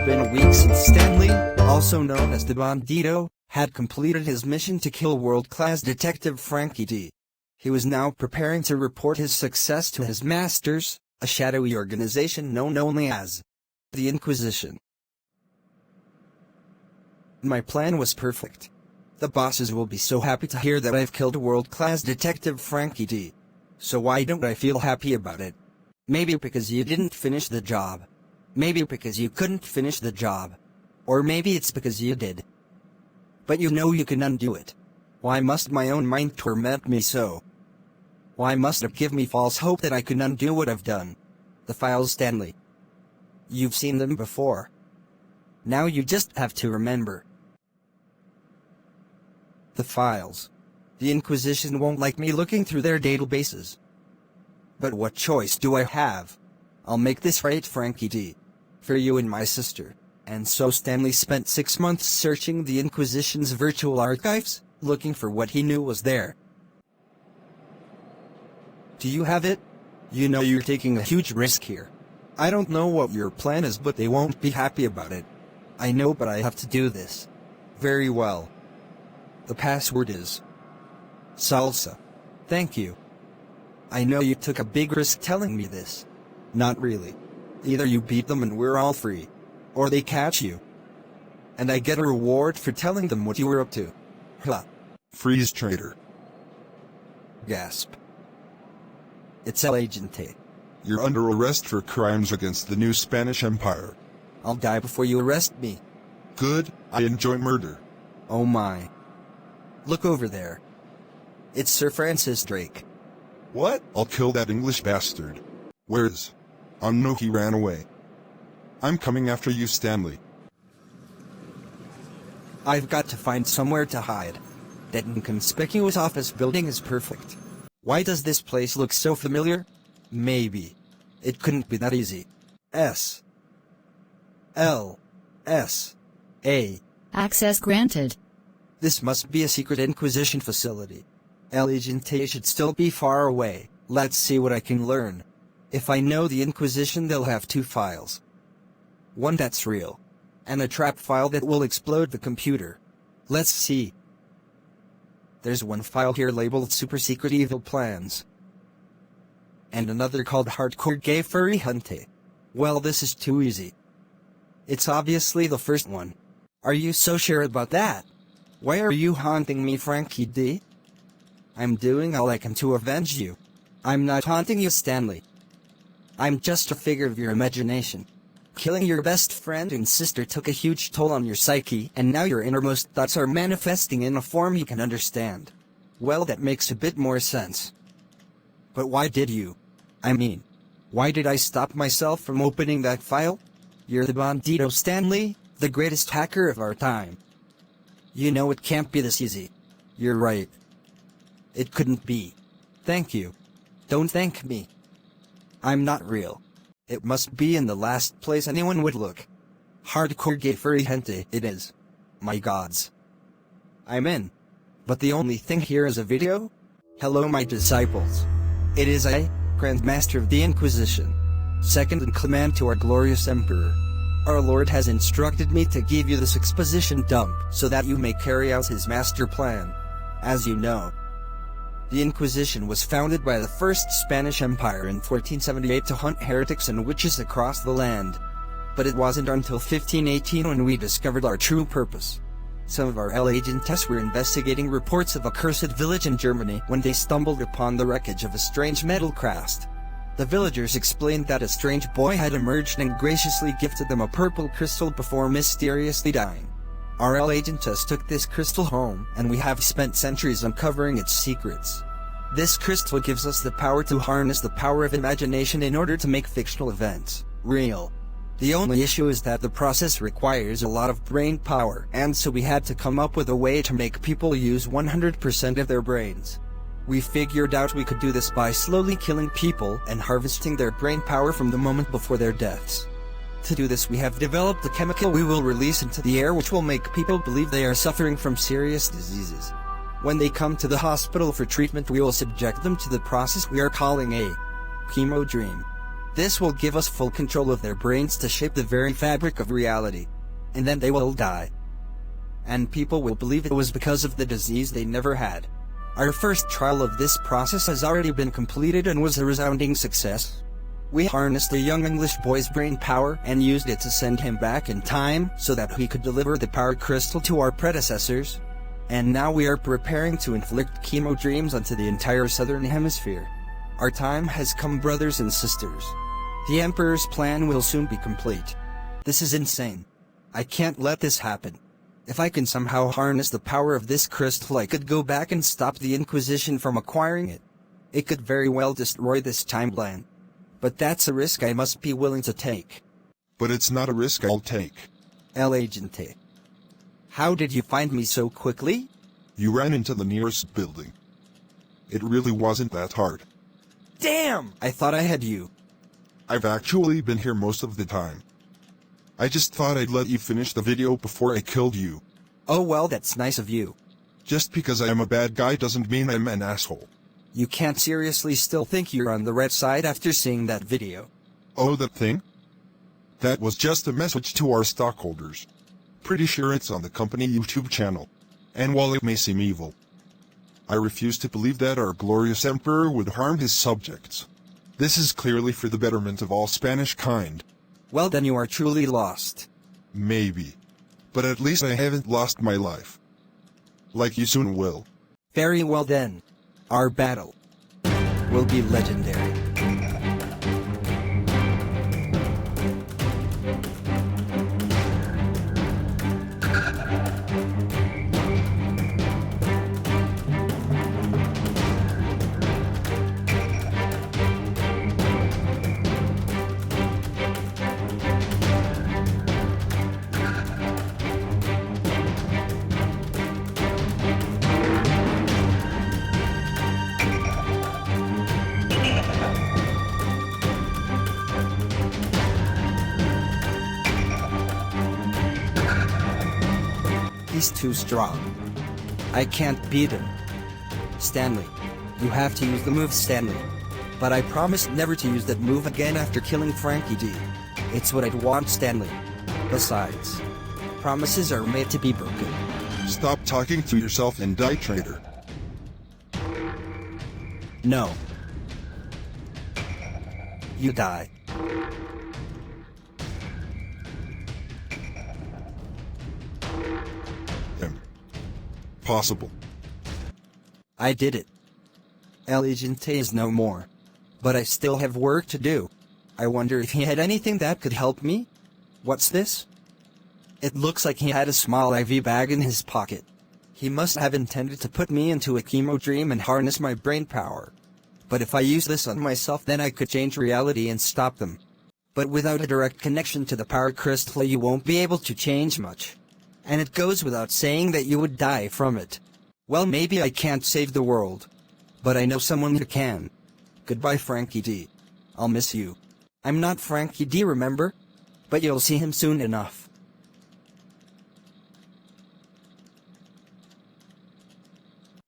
been weeks since Stanley, also known as the Bandito, had completed his mission to kill world-class detective Frankie D. He was now preparing to report his success to his masters, a shadowy organization known only as the Inquisition. My plan was perfect. The bosses will be so happy to hear that I've killed world-class detective Frankie D. So why don't I feel happy about it? Maybe because you didn't finish the job. Maybe because you couldn't finish the job. Or maybe it's because you did. But you know you can undo it. Why must my own mind torment me so? Why must it give me false hope that I can undo what I've done? The files, Stanley. You've seen them before. Now you just have to remember. The files. The Inquisition won't like me looking through their databases. But what choice do I have? I'll make this right, Frankie D. For you and my sister. And so Stanley spent 6 months searching the Inquisition's virtual archives, looking for what he knew was there. Do you have it? You know you're taking a huge risk here. I don't know what your plan is, but they won't be happy about it. I know, but I have to do this. Very well. The password is salsa. Thank you. I know you took a big risk telling me this. Not really. Either you beat them and we're all free, or they catch you. And I get a reward for telling them what you were up to. Huh. Freeze, traitor. Gasp. It's El Agente. You're under arrest for crimes against the new Spanish Empire. I'll die before you arrest me. Good, I enjoy murder. Oh my. Look over there. It's Sir Francis Drake. What? I'll kill that English bastard. Where is? No, he ran away. I'm coming after you, Stanley. I've got to find somewhere to hide. That inconspicuous office building is perfect. Why does this place look so familiar? Maybe. It couldn't be that easy. S. L. S. A. Access granted. This must be a secret Inquisition facility. El Agente should still be far away. Let's see what I can learn. If I know the Inquisition, they'll have 2 files. One that's real. And a trap file that will explode the computer. Let's see. There's one file here labeled Super Secret Evil Plans. And another called Hardcore Gay Furry Hunte. Well, this is too easy. It's obviously the first one. Are you so sure about that? Why are you haunting me, Frankie D? I'm doing all I can to avenge you. I'm not haunting you, Stanley. I'm just a figure of your imagination. Killing your best friend and sister took a huge toll on your psyche, and now your innermost thoughts are manifesting in a form you can understand. Well, that makes a bit more sense. But why did you? I mean, why did I stop myself from opening that file? You're the Bandito, Stanley, the greatest hacker of our time. You know it can't be this easy. You're right. It couldn't be. Thank you. Don't thank me. I'm not real. It must be in the last place anyone would look. Hardcore Gay Furry Hente, it is. My gods. I'm in. But the only thing here is a video? Hello, my disciples. It is I, Grand Master of the Inquisition. Second in command to our glorious Emperor. Our Lord has instructed me to give you this exposition dump so that you may carry out his master plan. As you know, the Inquisition was founded by the First Spanish Empire in 1478 to hunt heretics and witches across the land. But it wasn't until 1518 when we discovered our true purpose. Some of our El Agentes were investigating reports of a cursed village in Germany when they stumbled upon the wreckage of a strange metal craft. The villagers explained that a strange boy had emerged and graciously gifted them a purple crystal before mysteriously dying. Our El Agentes took this crystal home, and we have spent centuries uncovering its secrets. This crystal gives us the power to harness the power of imagination in order to make fictional events real. The only issue is that the process requires a lot of brain power, and so we had to come up with a way to make people use 100% of their brains. We figured out we could do this by slowly killing people and harvesting their brain power from the moment before their deaths. To do this, we have developed a chemical we will release into the air which will make people believe they are suffering from serious diseases. When they come to the hospital for treatment, we will subject them to the process we are calling a chemo dream. This will give us full control of their brains to shape the very fabric of reality. And then they will die. And people will believe it was because of the disease they never had. Our first trial of this process has already been completed and was a resounding success. We harnessed a young English boy's brain power and used it to send him back in time so that he could deliver the power crystal to our predecessors. And now we are preparing to inflict chemo dreams onto the entire southern hemisphere. Our time has come, brothers and sisters. The Emperor's plan will soon be complete. This is insane. I can't let this happen. If I can somehow harness the power of this crystal, I could go back and stop the Inquisition from acquiring it. It could very well destroy this timeline. But that's a risk I must be willing to take. But it's not a risk I'll take. El Agente. How did you find me so quickly? You ran into the nearest building. It really wasn't that hard. Damn! I thought I had you. I've actually been here most of the time. I just thought I'd let you finish the video before I killed you. Oh well, that's nice of you. Just because I am a bad guy doesn't mean I'm an asshole. You can't seriously still think you're on the right side after seeing that video. Oh, that thing? That was just a message to our stockholders. Pretty sure it's on the company YouTube channel. And while it may seem evil, I refuse to believe that our glorious emperor would harm his subjects. This is clearly for the betterment of all Spanish kind. Well then you are truly lost. Maybe. But at least I haven't lost my life. Like you soon will. Very well then. Our battle will be legendary. He's too strong. I can't beat him. Stanley, you have to use the move, Stanley. But I promise never to use that move again after killing Frankie D. It's what I'd want, Stanley. Besides, promises are made to be broken. Stop talking to yourself and die, traitor. No. You die. Possible. I did it. El Agente is no more. But I still have work to do. I wonder if he had anything that could help me? What's this? It looks like he had a small IV bag in his pocket. He must have intended to put me into a chemo dream and harness my brain power. But if I use this on myself, then I could change reality and stop them. But without a direct connection to the power crystal, you won't be able to change much. And it goes without saying that you would die from it. Well, maybe I can't save the world. But I know someone who can. Goodbye, Frankie D. I'll miss you. I'm not Frankie D, remember? But you'll see him soon enough.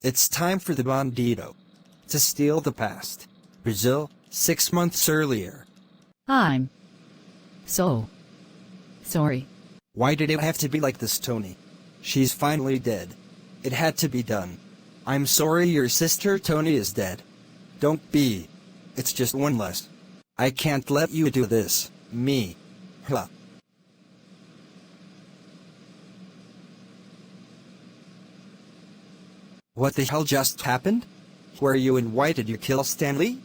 It's time for the Bandito to steal the past. Brazil, 6 months earlier. I'm so sorry. Why did it have to be like this, Tony? She's finally dead. It had to be done. I'm sorry your sister Tony is dead. Don't be. It's just one less. I can't let you do this. Me. Huh. What the hell just happened? Were you and why did you kill Stanley?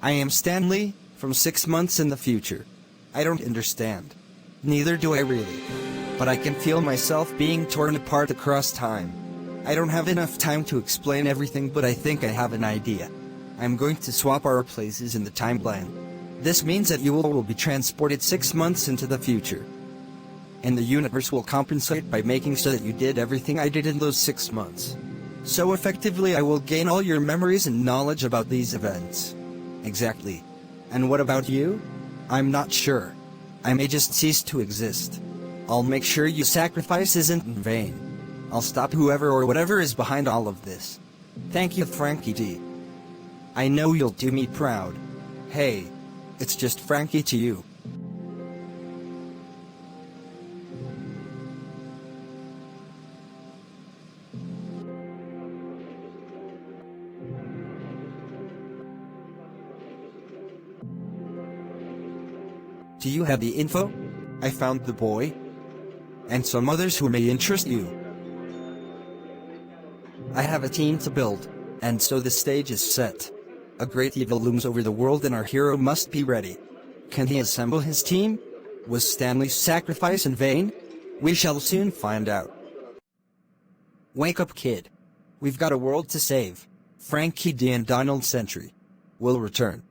I am Stanley, from 6 months in the future. I don't understand. Neither do I really. But I can feel myself being torn apart across time. I don't have enough time to explain everything, but I think I have an idea. I'm going to swap our places in the timeline. This means that you will be transported 6 months into the future. And the universe will compensate by making so that you did everything I did in those 6 months. So effectively I will gain all your memories and knowledge about these events. Exactly. And what about you? I'm not sure. I may just cease to exist. I'll make sure your sacrifice isn't in vain. I'll stop whoever or whatever is behind all of this. Thank you, Frankie D. I know you'll do me proud. Hey, It's just Frankie to you. Do you have the info? I found the boy. And some others who may interest you. I have a team to build, and so the stage is set. A great evil looms over the world and our hero must be ready. Can he assemble his team? Was Stanley's sacrifice in vain? We shall soon find out. Wake up, kid. We've got a world to save. Frankie D and Donald Sentry will return.